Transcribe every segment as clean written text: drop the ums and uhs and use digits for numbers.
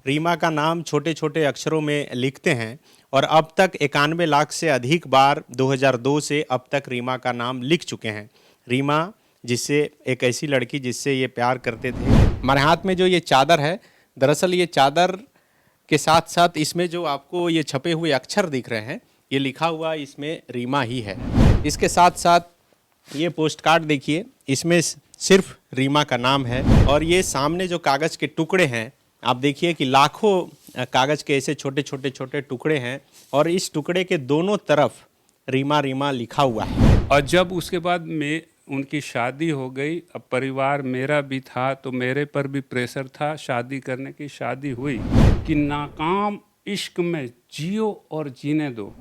रीमा का नाम छोटे छोटे अक्षरों में लिखते हैं और अब तक 91 लाख से अधिक बार 2002 से अब तक रीमा का नाम लिख चुके हैं। रीमा जिससे एक ऐसी लड़की जिससे ये प्यार करते थे। हमारे हाथ में जो ये चादर है, दरअसल ये चादर के साथ साथ इसमें जो आपको ये छपे हुए अक्षर दिख रहे हैं, ये लिखा हुआ इसमें रीमा ही है। इसके साथ साथ ये पोस्ट कार्ड देखिए, इसमें सिर्फ रीमा का नाम है। और ये सामने जो कागज़ के टुकड़े हैं, आप देखिए कि लाखों कागज़ के ऐसे छोटे छोटे छोटे टुकड़े हैं और इस टुकड़े के दोनों तरफ रीमा रीमा लिखा हुआ है। और जब उसके बाद में उनकी शादी हो गई, अब परिवार मेरा भी था तो मेरे पर भी प्रेशर था शादी करने की। शादी हुई कि नाकाम इश्क में जियो और जीने दो।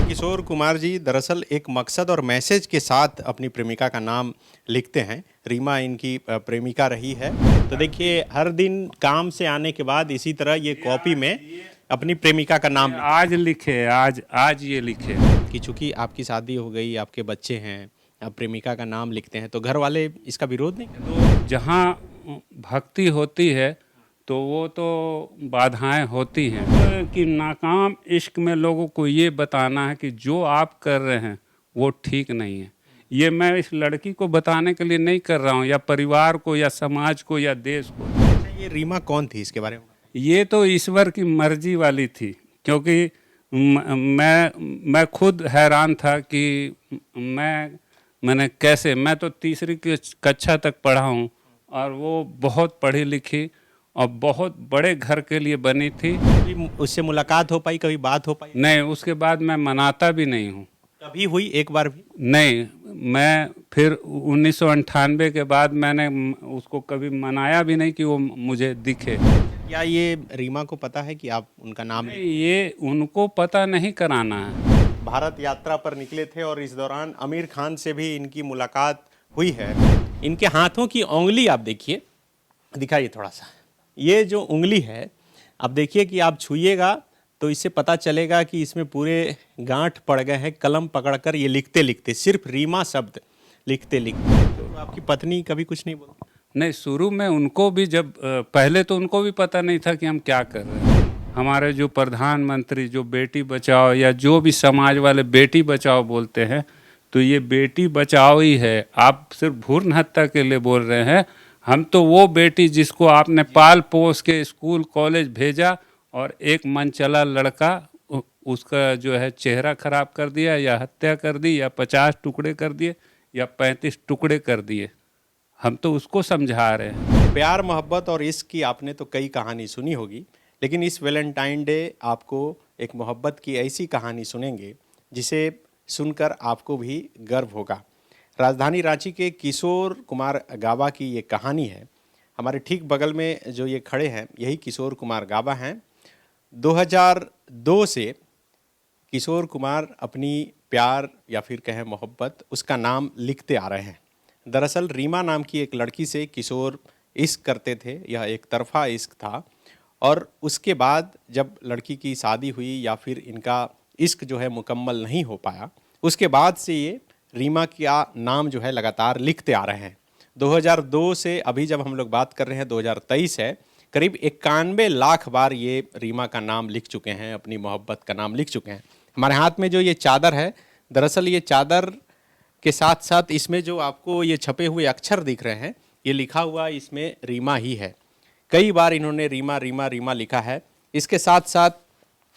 किशोर कुमार जी दरअसल एक मकसद और मैसेज के साथ अपनी प्रेमिका का नाम लिखते हैं। रीमा इनकी प्रेमिका रही है। तो देखिए, हर दिन काम से आने के बाद इसी तरह ये कॉपी में अपनी प्रेमिका का नाम आज लिखे, आज ये लिखे कि चूंकि आपकी शादी हो गई, आपके बच्चे हैं, अब प्रेमिका का नाम लिखते हैं, तो घर वाले इसका विरोध नहीं करते? तो जहाँ भक्ति होती है तो वो तो बाधाएं होती हैं कि नाकाम इश्क में लोगों को ये बताना है कि जो आप कर रहे हैं वो ठीक नहीं है। ये मैं इस लड़की को बताने के लिए नहीं कर रहा हूँ, या परिवार को, या समाज को, या देश को। ये रीमा कौन थी, इसके बारे में? ये तो ईश्वर की मर्जी वाली थी, क्योंकि मैं खुद हैरान था कि मैंने कैसे, मैं तो तीसरी कक्षा तक पढ़ा हूँ और वो बहुत पढ़ी लिखी और बहुत बड़े घर के लिए बनी थी। उससे मुलाकात हो पाई, कभी बात हो पाई? नहीं, उसके बाद मैं मनाता भी नहीं हूँ। कभी हुई? एक बार भी नहीं। मैं फिर 1998 के बाद मैंने उसको कभी मनाया भी नहीं कि वो मुझे दिखे। क्या ये रीमा को पता है कि आप उनका नाम? ये उनको पता नहीं कराना है। भारत यात्रा पर निकले थे और इस दौरान आमिर खान से भी इनकी मुलाकात हुई है। इनके हाथों की उंगली आप देखिए, दिखाइए थोड़ा सा। ये जो उंगली है, आप देखिए कि आप छुइएगा तो इससे पता चलेगा कि इसमें पूरे गांठ पड़ गए हैं कलम पकड़कर ये लिखते लिखते, सिर्फ रीमा शब्द लिखते लिखते। तो आपकी पत्नी कभी कुछ नहीं बोली? नहीं, शुरू में उनको भी, जब पहले तो उनको भी पता नहीं था कि हम क्या कर रहे हैं। हमारे जो प्रधानमंत्री जो बेटी बचाओ, या जो भी समाज वाले बेटी बचाओ बोलते हैं, तो ये बेटी बचाओ ही है। आप सिर्फ भ्रूण हत्या के लिए बोल रहे हैं। हम तो वो बेटी जिसको आपने पाल पोस के स्कूल कॉलेज भेजा और एक मनचला लड़का उसका जो है चेहरा खराब कर दिया, या हत्या कर दी, या 50 टुकड़े कर दिए, या 35 टुकड़े कर दिए। हम तो उसको समझा रहे हैं। प्यार, मोहब्बत और इश्क की आपने तो कई कहानी सुनी होगी, लेकिन इस वैलेंटाइन डे आपको एक मोहब्बत की ऐसी कहानी सुनेंगे जिसे सुनकर आपको भी गर्व होगा। राजधानी रांची के किशोर कुमार गाबा की ये कहानी है। हमारे ठीक बगल में जो ये खड़े हैं, यही किशोर कुमार गाबा हैं। 2002 से किशोर कुमार अपनी प्यार या फिर कहें मोहब्बत, उसका नाम लिखते आ रहे हैं। दरअसल रीमा नाम की एक लड़की से किशोर इश्क करते थे। यह एक तरफा इश्क था और उसके बाद जब लड़की की शादी हुई या फिर इनका इश्क जो है मुकम्मल नहीं हो पाया, उसके बाद से ये रीमा का नाम जो है लगातार लिखते आ रहे हैं। 2002 से अभी जब हम लोग बात कर रहे हैं 2023 है, करीब 91 लाख बार ये रीमा का नाम लिख चुके हैं, अपनी मोहब्बत का नाम लिख चुके हैं। हमारे हाथ में जो ये चादर है, दरअसल ये चादर के साथ साथ इसमें जो आपको ये छपे हुए अक्षर दिख रहे हैं, ये लिखा हुआ इसमें रीमा ही है। कई बार इन्होंने रीमा रीमा रीमा लिखा है। इसके साथ साथ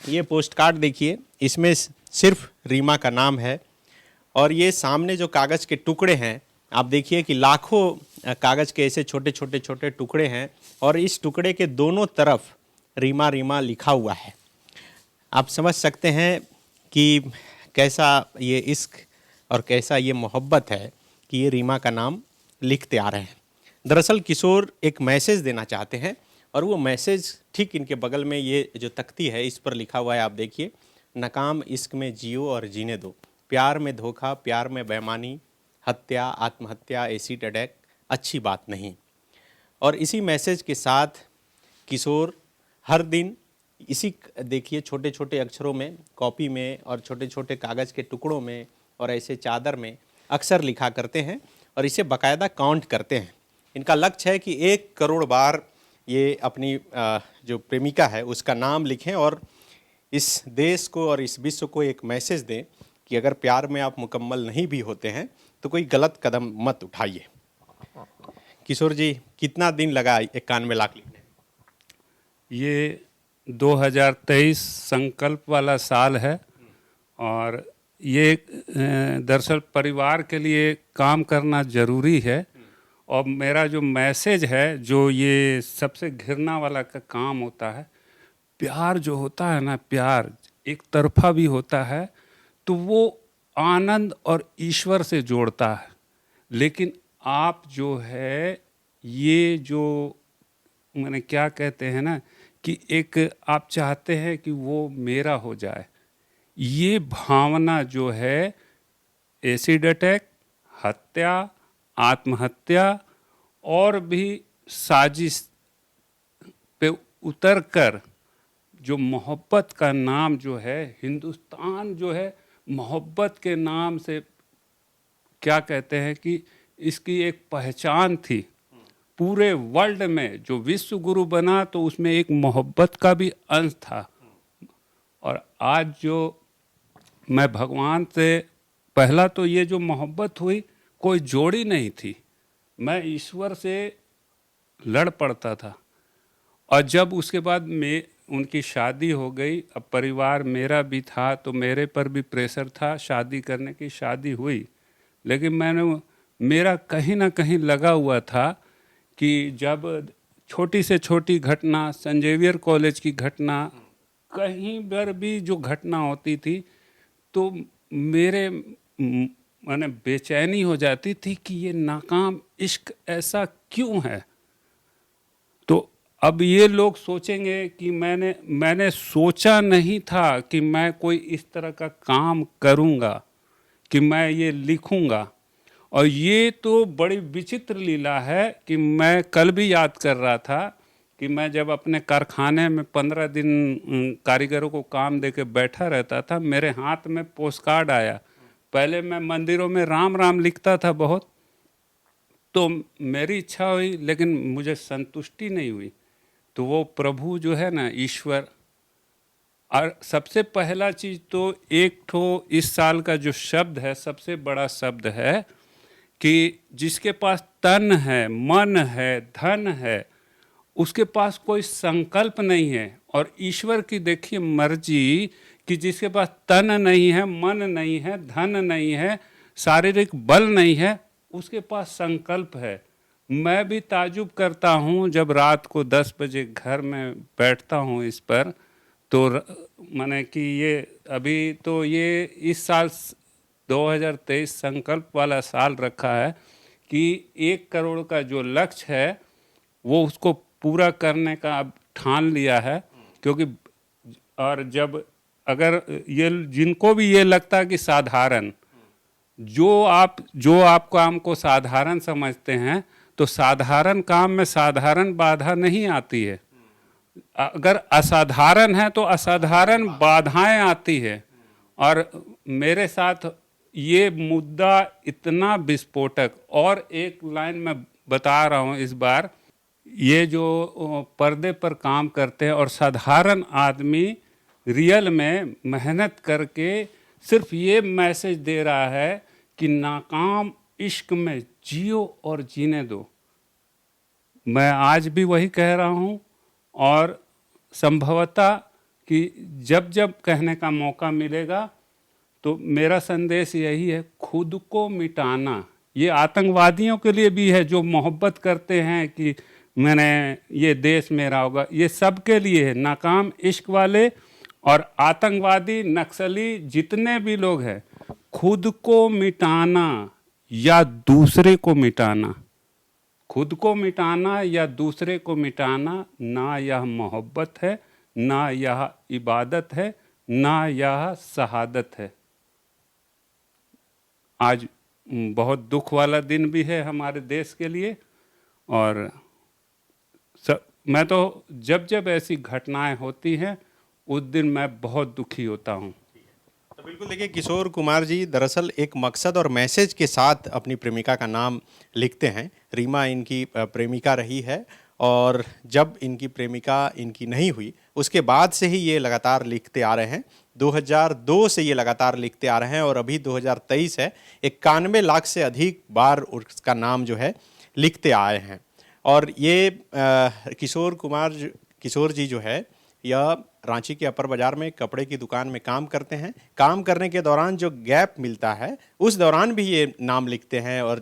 ये पोस्ट कार्ड देखिए, इसमें सिर्फ रीमा का नाम है। और ये सामने जो कागज़ के टुकड़े हैं, आप देखिए कि लाखों कागज़ के ऐसे छोटे छोटे छोटे टुकड़े हैं और इस टुकड़े के दोनों तरफ रीमा रीमा लिखा हुआ है। आप समझ सकते हैं कि कैसा ये इश्क और कैसा ये मोहब्बत है कि ये रीमा का नाम लिखते आ रहे हैं। दरअसल किशोर एक मैसेज देना चाहते हैं और वो मैसेज ठीक इनके बगल में ये जो तख्ती है, इस पर लिखा हुआ है। आप देखिए, नाकाम इश्क में जियो और जीने दो, प्यार में धोखा, प्यार में बेईमानी, हत्या, आत्महत्या, एसिड अटैक अच्छी बात नहीं। और इसी मैसेज के साथ किशोर हर दिन इसी देखिए छोटे छोटे अक्षरों में कॉपी में और छोटे छोटे कागज़ के टुकड़ों में और ऐसे चादर में अक्सर लिखा करते हैं और इसे बाकायदा काउंट करते हैं। इनका लक्ष्य है कि 1 करोड़ बार ये अपनी जो प्रेमिका है उसका नाम लिखें और इस देश को और इस विश्व को एक मैसेज दें कि अगर प्यार में आप मुकम्मल नहीं भी होते हैं तो कोई गलत कदम मत उठाइए। किशोर जी, कितना दिन लगा 91 लाख लिखने? ये 2023 संकल्प वाला साल है और ये दरअसल परिवार के लिए काम करना ज़रूरी है। और मेरा जो मैसेज है, जो ये सबसे घृणा वाला का काम होता है, प्यार जो होता है ना, प्यार एक तरफा भी होता है तो वो आनंद और ईश्वर से जोड़ता है। लेकिन आप जो है ये जो मैंने क्या कहते हैं ना कि एक आप चाहते हैं कि वो मेरा हो जाए, ये भावना जो है एसिड अटैक, हत्या, आत्महत्या और भी साजिश पे उतर कर जो मोहब्बत का नाम जो है, हिंदुस्तान जो है मोहब्बत के नाम से क्या कहते हैं कि इसकी एक पहचान थी पूरे वर्ल्ड में। जो विश्व गुरु बना तो उसमें एक मोहब्बत का भी अंश था। और आज जो मैं भगवान से, पहला तो ये जो मोहब्बत हुई कोई जोड़ी नहीं थी, मैं ईश्वर से लड़ पड़ता था। और जब उसके बाद में उनकी शादी हो गई, अब परिवार मेरा भी था तो मेरे पर भी प्रेशर था शादी करने की। शादी हुई, लेकिन मेरा कहीं ना कहीं लगा हुआ था कि जब छोटी से छोटी घटना, सेंट जेवियर कॉलेज की घटना, कहीं पर भी जो घटना होती थी तो मेरे मैंने बेचैनी हो जाती थी कि ये नाकाम इश्क ऐसा क्यों है। तो अब ये लोग सोचेंगे कि मैंने सोचा नहीं था कि मैं कोई इस तरह का काम करूँगा, कि मैं ये लिखूँगा। और ये तो बड़ी विचित्र लीला है कि मैं कल भी याद कर रहा था कि मैं जब अपने कारखाने में 15 दिन कारीगरों को काम दे के बैठा रहता था, मेरे हाथ में पोस्ट कार्ड आया। पहले मैं मंदिरों में राम राम लिखता था बहुत, तो मेरी इच्छा हुई लेकिन मुझे संतुष्टि नहीं हुई। तो वो प्रभु जो है ना, ईश्वर, और सबसे पहला चीज़ तो एक ठो इस साल का जो शब्द है, सबसे बड़ा शब्द है कि जिसके पास तन है, मन है, धन है, उसके पास कोई संकल्प नहीं है। और ईश्वर की देखिए मर्जी कि जिसके पास तन नहीं है, मन नहीं है, धन नहीं है, शारीरिक बल नहीं है, उसके पास संकल्प है। मैं भी ताजुब करता हूँ जब रात को 10 बजे घर में बैठता हूँ इस पर, तो माने कि ये अभी तो ये इस साल 2023 संकल्प वाला साल रखा है कि 1 करोड़ का जो लक्ष्य है वो उसको पूरा करने का अब ठान लिया है। क्योंकि और जब अगर ये जिनको भी ये लगता है कि साधारण, जो आप काम को साधारण समझते हैं, तो साधारण काम में साधारण बाधा नहीं आती है। अगर असाधारण है तो असाधारण बाधाएं आती है। और मेरे साथ ये मुद्दा इतना विस्फोटक, और एक लाइन मैं बता रहा हूँ इस बार, ये जो पर्दे पर काम करते हैं और साधारण आदमी रियल में मेहनत करके सिर्फ ये मैसेज दे रहा है कि नाकाम इश्क में जियो और जीने दो। मैं आज भी वही कह रहा हूँ और संभवतः कि जब जब कहने का मौका मिलेगा तो मेरा संदेश यही है, खुद को मिटाना। ये आतंकवादियों के लिए भी है जो मोहब्बत करते हैं कि मैंने ये देश मेरा होगा, ये सब के लिए है। नाकाम इश्क वाले और आतंकवादी, नक्सली, जितने भी लोग हैं, खुद को मिटाना या दूसरे को मिटाना, खुद को मिटाना या दूसरे को मिटाना, ना यह मोहब्बत है, ना यह इबादत है, ना यह शहादत है। आज बहुत दुख वाला दिन भी है हमारे देश के लिए। और मैं तो जब जब ऐसी घटनाएं होती हैं उस दिन मैं बहुत दुखी होता हूं। तो बिल्कुल देखिए, किशोर कुमार जी दरअसल एक मकसद और मैसेज के साथ अपनी प्रेमिका का नाम लिखते हैं। रीमा इनकी प्रेमिका रही है और जब इनकी प्रेमिका इनकी नहीं हुई उसके बाद से ही ये लगातार लिखते आ रहे हैं। 2002 से ये लगातार लिखते आ रहे हैं और अभी 2023 है, 91 लाख से अधिक बार उसका नाम जो है लिखते आए हैं। और ये किशोर जी जो है यह रांची के अपर बाजार में कपड़े की दुकान में काम करते हैं। काम करने के दौरान जो गैप मिलता है उस दौरान भी ये नाम लिखते हैं और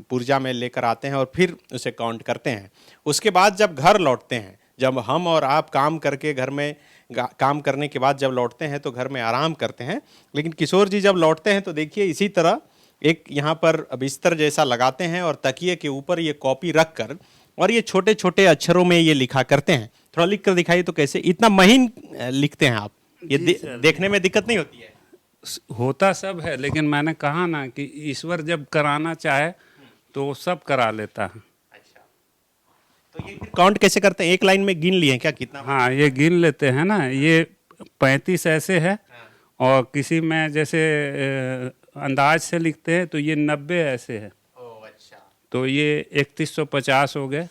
पुर्जा में लेकर आते हैं और फिर उसे काउंट करते हैं। उसके बाद जब घर लौटते हैं, जब हम और आप काम करके घर में काम करने के बाद जब लौटते हैं तो घर में आराम करते हैं, लेकिन किशोर जी जब लौटते हैं तो देखिए इसी तरह एक यहाँ पर बिस्तर जैसा लगाते हैं और तकिए के ऊपर ये कॉपी रख कर और ये छोटे छोटे अक्षरों में ये लिखा करते हैं। थोड़ा लिख कर दिखाइए तो कैसे इतना महीन लिखते हैं आप, ये देखने में दिक्कत नहीं होती है? होता सब है, लेकिन मैंने कहा ना कि ईश्वर जब कराना चाहे तो वो सब करा लेता है। अच्छा, तो ये फिर काउंट कैसे करते हैं? एक लाइन में गिन लिए क्या कितना? हाँ, ये गिन लेते हैं ना। ये 35 ऐसे है और किसी में जैसे अंदाज से लिखते हैं तो ये 90 ऐसे है। अच्छा, तो ये 3150 हो गए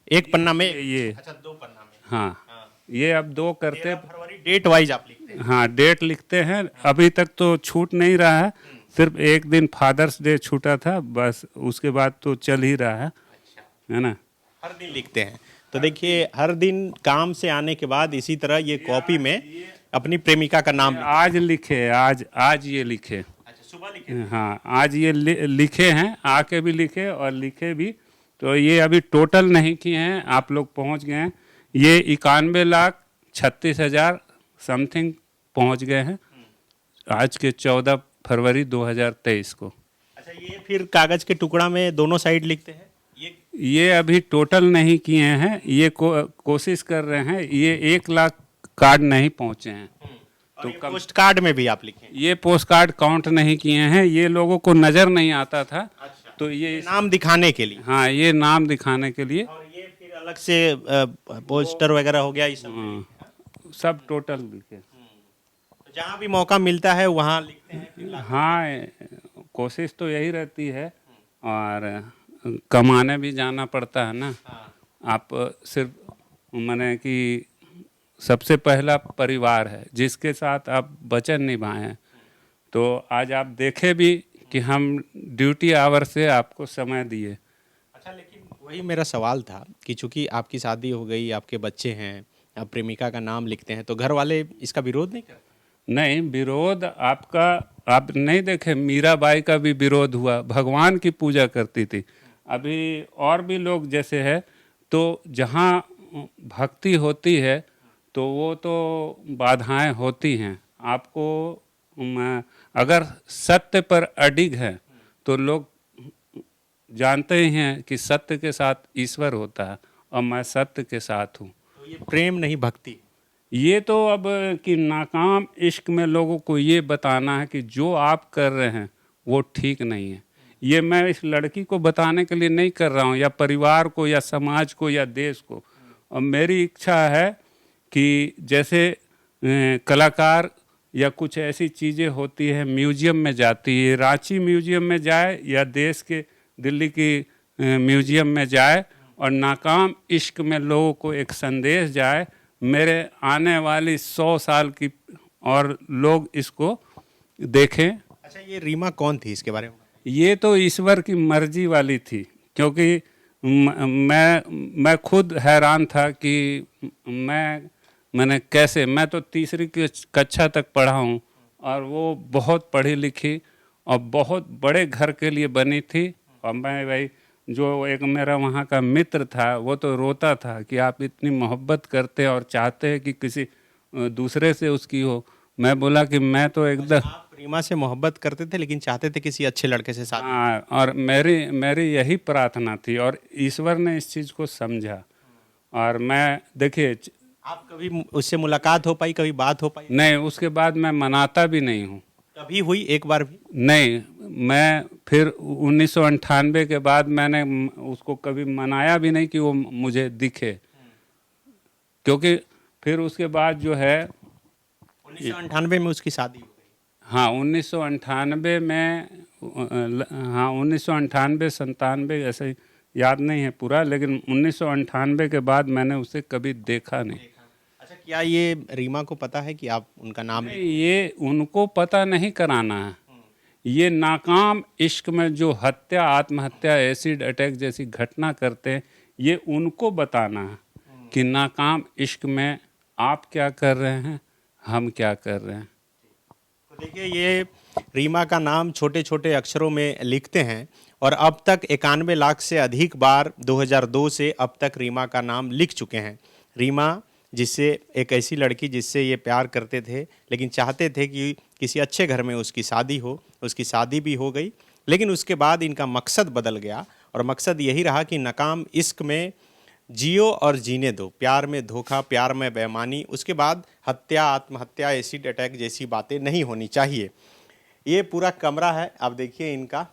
एक पन्ना में ये। अच्छा, 2 पन्ना में। हाँ, ये अब 2 करते। फरवरी डेट वाइज आप लिखते हैं? हाँ, डेट लिखते हैं। अभी तक तो छूट नहीं रहा है, सिर्फ एक दिन फादर्स डे छूटा था बस, उसके बाद तो चल ही रहा है। अच्छा, है ना। हर दिन लिखते हैं तो देखिए हर दिन काम से आने के बाद इसी तरह ये कॉपी में अपनी प्रेमिका का नाम आज लिखे, आज ये लिखे। अच्छा, सुबह लिखे? हाँ, आज ये लिखे हैं, आके भी लिखे और लिखे भी। तो ये अभी टोटल नहीं किए हैं, आप लोग पहुंच गए हैं। ये 91,36,000 समथिंग पहुंच गए हैं आज के 14 फरवरी 2023 को। अच्छा, ये फिर कागज के टुकड़ा में दोनों साइड लिखते हैं? ये अभी टोटल नहीं किए हैं, ये कोशिश कर रहे हैं। ये 1 लाख कार्ड नहीं पहुंचे हैं। तो पोस्ट कार्ड में भी आप लिखे? ये पोस्ट कार्ड काउंट नहीं किए हैं, ये लोगों को नजर नहीं आता था। अच्छा, तो ये नाम दिखाने के लिए? हाँ, ये नाम दिखाने के लिए। और ये फिर अलग से पोस्टर वगैरह हो गया, ये सब? सब टोटल लिखे। तो जहाँ भी मौका मिलता है वहाँ लिखते हैं? हाँ, कोशिश तो यही रहती है और कमाने भी जाना पड़ता है ना। आप सिर्फ माने कि सबसे पहला परिवार है जिसके साथ आप वचन निभाए हैं। तो आज आप देखे भी कि हम ड्यूटी आवर से आपको समय दिए। अच्छा, लेकिन वही मेरा सवाल था कि चूंकि आपकी शादी हो गई, आपके बच्चे हैं, आप प्रेमिका का नाम लिखते हैं तो घर वाले इसका विरोध नहीं करते? नहीं, विरोध आपका आप नहीं देखे, मीराबाई का भी विरोध हुआ, भगवान की पूजा करती थी। अभी और भी लोग जैसे है, तो जहाँ भक्ति होती है तो वो तो बाधाएं होती हैं। आपको अगर सत्य पर अडिग है तो लोग जानते ही हैं कि सत्य के साथ ईश्वर होता है और मैं सत्य के साथ हूँ। तो ये प्रेम नहीं भक्ति? ये तो अब कि नाकाम इश्क में लोगों को ये बताना है कि जो आप कर रहे हैं वो ठीक नहीं है। ये मैं इस लड़की को बताने के लिए नहीं कर रहा हूँ, या परिवार को, या समाज को, या देश को। और मेरी इच्छा है कि जैसे कलाकार या कुछ ऐसी चीज़ें होती है, म्यूजियम में जाती है, रांची म्यूजियम में जाए या देश के दिल्ली की म्यूजियम में जाए और नाकाम इश्क में लोगों को एक संदेश जाए, मेरे आने वाली 100 साल की और लोग इसको देखें। अच्छा, ये रीमा कौन थी, इसके बारे में? ये तो ईश्वर की मर्जी वाली थी, क्योंकि मैं खुद हैरान था कि मैंने कैसे, मैं तो 3री कक्षा तक पढ़ा हूँ और वो बहुत पढ़ी लिखी और बहुत बड़े घर के लिए बनी थी। और मैं भाई, जो एक मेरा वहाँ का मित्र था वो तो रोता था कि आप इतनी मोहब्बत करते और चाहते हैं कि किसी दूसरे से उसकी हो। मैं बोला कि मैं तो एकदम, आप रीमा से मोहब्बत करते थे लेकिन चाहते थे किसी अच्छे लड़के से शादी? हाँ, और मेरी यही प्रार्थना थी और ईश्वर ने इस चीज़ को समझा। और मैं देखिए, आप कभी उससे मुलाकात हो पाई, कभी बात हो पाई? नहीं, उसके बाद मैं मनाता भी नहीं हूँ। कभी हुई एक बार भी? नहीं, मैं फिर 1998 के बाद मैंने उसको कभी मनाया भी नहीं कि वो मुझे दिखे, क्योंकि फिर उसके बाद जो है 1998 में उसकी शादी हो गई। हाँ, 1998 में, हाँ 1998 97 ऐसे ही याद नहीं है पूरा, लेकिन 1998 के बाद मैंने उसे कभी देखा नहीं। अच्छा, क्या ये रीमा को पता है कि आप उनका नाम नहीं, ये उनको पता नहीं कराना है। ये नाकाम इश्क में जो हत्या, आत्महत्या, एसिड अटैक जैसी घटना करते हैं, ये उनको बताना है कि नाकाम इश्क में आप क्या कर रहे हैं, हम क्या कर रहे हैं। तो देखिए, ये रीमा का नाम छोटे छोटे अक्षरों में लिखते हैं और अब तक 91 लाख से अधिक बार 2002 से अब तक रीमा का नाम लिख चुके हैं। रीमा, जिससे एक ऐसी लड़की जिससे ये प्यार करते थे, लेकिन चाहते थे कि किसी अच्छे घर में उसकी शादी हो, उसकी शादी भी हो गई। लेकिन उसके बाद इनका मकसद बदल गया और मकसद यही रहा कि नाकाम इश्क में जियो और जीने दो, प्यार में धोखा, प्यार में बेईमानी, उसके बाद हत्या, आत्महत्या, एसिड अटैक जैसी बातें नहीं होनी चाहिए। ये पूरा कमरा है, आप देखिए इनका,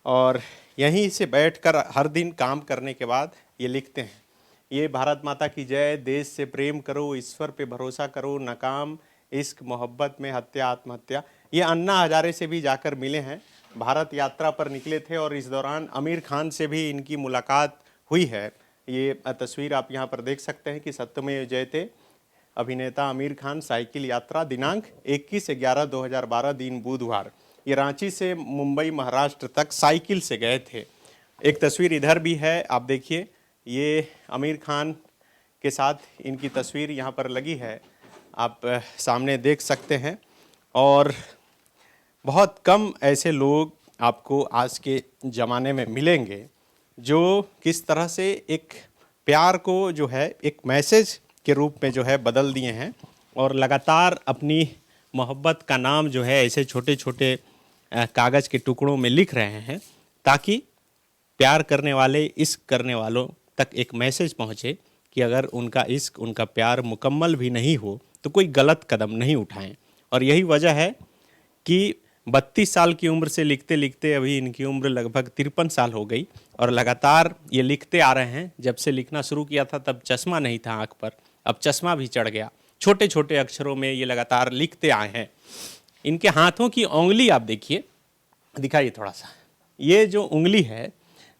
और यहीं से बैठकर हर दिन काम करने के बाद ये लिखते हैं, ये भारत माता की जय, देश से प्रेम करो, ईश्वर पे भरोसा करो, नाकाम इश्क मोहब्बत में हत्या आत्महत्या। ये अन्ना हजारे से भी जाकर मिले हैं, भारत यात्रा पर निकले थे और इस दौरान आमिर खान से भी इनकी मुलाकात हुई है। ये तस्वीर आप यहाँ पर देख सकते हैं कि सत्यमेव जयते अभिनेता आमिर खान साइकिल यात्रा, दिनांक 21/11/2012 दिन बुधवार। ये रांची से मुंबई महाराष्ट्र तक साइकिल से गए थे। एक तस्वीर इधर भी है, आप देखिए, ये आमिर खान के साथ इनकी तस्वीर यहाँ पर लगी है, आप सामने देख सकते हैं। और बहुत कम ऐसे लोग आपको आज के ज़माने में मिलेंगे जो किस तरह से एक प्यार को जो है एक मैसेज के रूप में जो है बदल दिए हैं और लगातार अपनी मोहब्बत का नाम जो है ऐसे छोटे छोटे कागज़ के टुकड़ों में लिख रहे हैं, ताकि प्यार करने वाले, इश्क करने वालों तक एक मैसेज पहुँचे कि अगर उनका इश्क, उनका प्यार मुकम्मल भी नहीं हो तो कोई गलत कदम नहीं उठाएं। और यही वजह है कि 32 साल की उम्र से लिखते लिखते अभी इनकी उम्र लगभग 53 साल हो गई और लगातार ये लिखते आ रहे हैं। जब से लिखना शुरू किया था तब चश्मा नहीं था आँख पर, अब चश्मा भी चढ़ गया। छोटे छोटे अक्षरों में ये लगातार लिखते आए हैं। इनके हाथों की उंगली आप देखिए, दिखाइए थोड़ा सा, ये जो उंगली है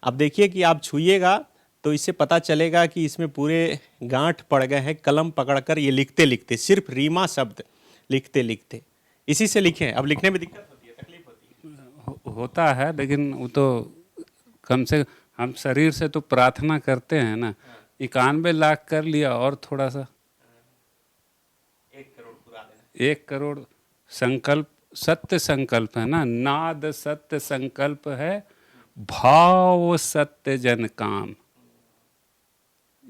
आप देखिए कि आप छूइएगा तो इससे पता चलेगा कि इसमें पूरे गांठ पड़ गए हैं कलम पकड़कर ये लिखते लिखते, सिर्फ रीमा शब्द लिखते लिखते। इसी से लिखें, अब लिखने में दिक्कत होती है, तकलीफ होती है। होता है, लेकिन वो तो कम से हम शरीर से तो प्रार्थना करते हैं ना। 91 लाख कर लिया और थोड़ा सा 1 करोड़ पूरा देना। 1 करोड़ संकल्प, सत्य संकल्प है ना, नाद सत्य संकल्प है, भाव सत्य जन काम,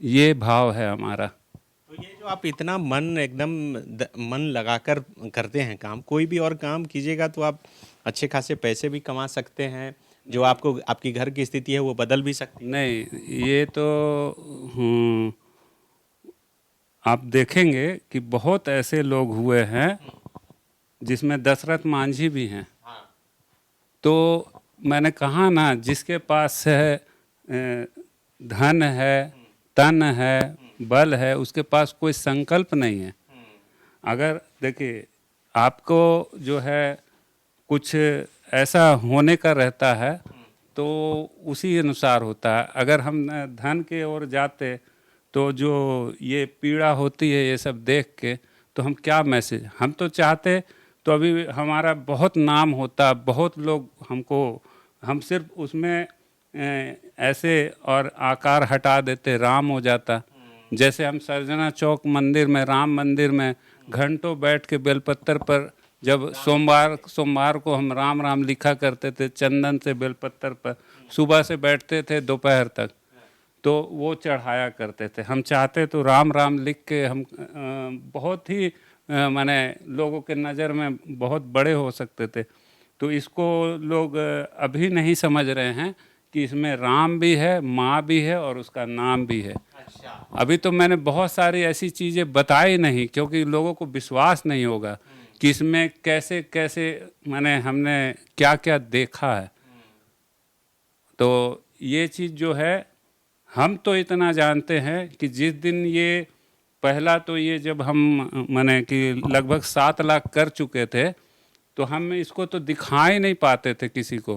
ये भाव है हमारा। तो ये जो आप इतना मन एकदम मन लगाकर करते हैं काम, कोई भी और काम कीजिएगा तो आप अच्छे खासे पैसे भी कमा सकते हैं, जो आपको आपकी घर की स्थिति है वो बदल भी सकती है। नहीं, ये तो आप देखेंगे कि बहुत ऐसे लोग हुए हैं जिसमें दशरथ मांझी भी हैं। तो मैंने कहा ना, जिसके पास है धन है, तन है, बल है, उसके पास कोई संकल्प नहीं है। अगर देखिए, आपको जो है कुछ ऐसा होने का रहता है तो उसी अनुसार होता है। अगर हम धन के ओर जाते तो जो ये पीड़ा होती है ये सब देख के, तो हम क्या मैसेज, हम तो चाहते तो अभी हमारा बहुत नाम होता, बहुत लोग हमको, हम सिर्फ उसमें ऐसे और आकार हटा देते, राम हो जाता। जैसे हम सरजना चौक मंदिर में, राम मंदिर में घंटों बैठ के बेलपत्तर पर, जब सोमवार को हम राम राम लिखा करते थे चंदन से बेलपत्तर पर, सुबह से बैठते थे दोपहर तक, तो वो चढ़ाया करते थे। हम चाहते तो राम राम लिख के हम बहुत ही माने लोगों के नज़र में बहुत बड़े हो सकते थे। तो इसको लोग अभी नहीं समझ रहे हैं कि इसमें राम भी है, माँ भी है और उसका नाम भी है। अभी तो मैंने बहुत सारी ऐसी चीज़ें बताई नहीं, क्योंकि लोगों को विश्वास नहीं होगा कि इसमें कैसे कैसे माने हमने क्या क्या देखा है। तो ये चीज़ जो है, हम तो इतना जानते हैं कि जिस दिन ये पहला, तो ये जब हम माने कि लगभग 7 लाख कर चुके थे, तो हम इसको तो दिखा ही नहीं पाते थे किसी को।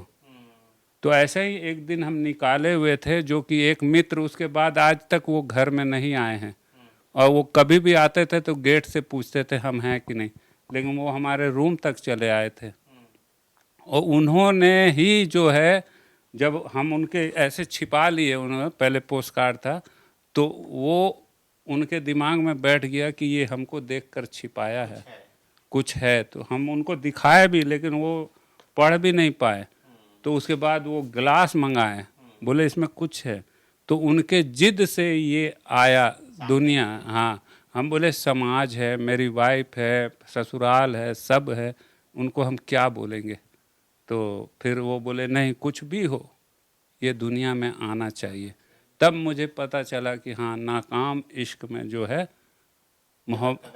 तो ऐसे ही एक दिन हम निकाले हुए थे, जो कि एक मित्र उसके बाद आज तक वो घर में नहीं आए हैं, और वो कभी भी आते थे तो गेट से पूछते थे हम हैं कि नहीं, लेकिन वो हमारे रूम तक चले आए थे। और उन्होंने ही जो है, जब हम उनके ऐसे छिपा लिए, उन्होंने पहले पोस्ट कार्ड था, तो वो उनके दिमाग में बैठ गया कि ये हमको देखकर छिपाया है, कुछ है। तो हम उनको दिखाए भी, लेकिन वो पढ़ भी नहीं पाए। तो उसके बाद वो गिलास मंगाए, बोले इसमें कुछ है। तो उनके जिद से ये आया दुनिया। हाँ, हम बोले समाज है, मेरी वाइफ है, ससुराल है, सब है, उनको हम क्या बोलेंगे। तो फिर वो बोले नहीं, कुछ भी हो ये दुनिया में आना चाहिए। तब मुझे पता चला कि हाँ, नाकाम इश्क में जो है मोहब्बत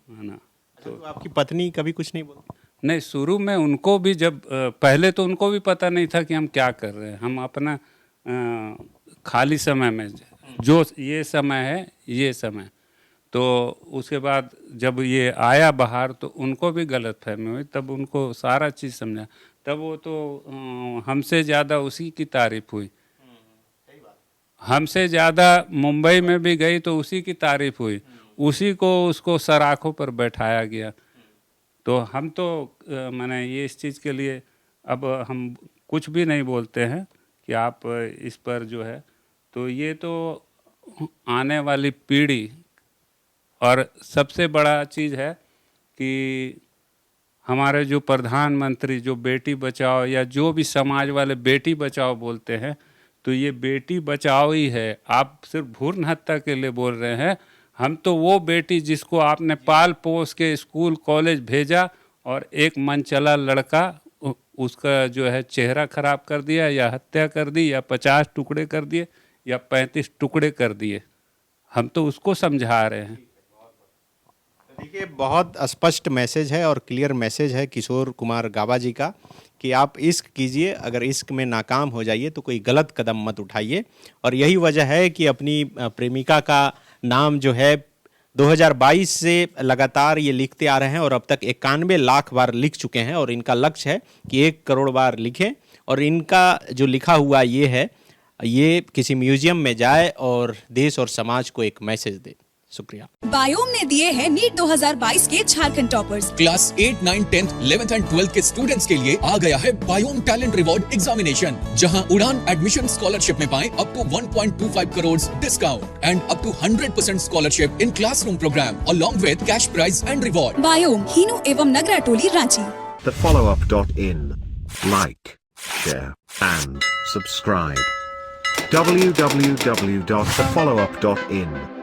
है ना। तो आपकी पत्नी कभी कुछ नहीं बोलती? नहीं, शुरू में उनको भी जब पहले तो उनको भी पता नहीं था कि हम क्या कर रहे हैं। हम अपना खाली समय में, जो ये समय है, ये समय, तो उसके बाद जब ये आया बाहर तो उनको भी गलतफहमी हुई। तब उनको सारा चीज़ समझा। तब वो तो हमसे ज़्यादा उसी की तारीफ हुई, हमसे ज़्यादा मुंबई में भी गई तो उसी की तारीफ हुई, उसी को उसको सराखों पर बैठाया गया। तो हम तो मैंने ये इस चीज़ के लिए अब हम कुछ भी नहीं बोलते हैं कि आप इस पर जो है। तो ये तो आने वाली पीढ़ी, और सबसे बड़ा चीज़ है कि हमारे जो प्रधानमंत्री जो बेटी बचाओ या जो भी समाज वाले बेटी बचाओ बोलते हैं, तो ये बेटी बचाओ ही है। आप सिर्फ भ्रूण हत्या के लिए बोल रहे हैं। हम तो वो बेटी जिसको आपने पाल पोस के स्कूल कॉलेज भेजा और एक मनचला लड़का उसका जो है चेहरा खराब कर दिया, या हत्या कर दी, या 50 टुकड़े कर दिए, या 35 टुकड़े कर दिए, हम तो उसको समझा रहे हैं। देखिए, बहुत स्पष्ट मैसेज है और क्लियर मैसेज है किशोर कुमार गाबा जी का कि आप इश्क कीजिए, अगर इश्क में नाकाम हो जाइए तो कोई गलत कदम मत उठाइए। और यही वजह है कि अपनी प्रेमिका का नाम जो है 2022 से लगातार ये लिखते आ रहे हैं और अब तक 91 लाख बार लिख चुके हैं। और इनका लक्ष्य है कि 1 करोड़ बार लिखें, और इनका जो लिखा हुआ ये किसी म्यूजियम में जाए और देश और समाज को एक मैसेज दे। शुक्रिया। बायोम ने दिए हैं नीट 2022 के Jharkhand toppers. Class 8, 9, 10, 11th and 12th के स्टूडेंट्स के लिए आ गया है बायोम टैलेंट रिवॉर्ड एग्जामिनेशन, जहां उड़ान एडमिशन स्कॉलरशिप में पाएं up to 1.25 crore discount and up to 100% scholarship in classroom programme along with cash prize and reward. बायोम, हीनू एवं नगरा टोली, Ranchi. thefollowup.in. Like, share and subscribe. www.thefollowup.in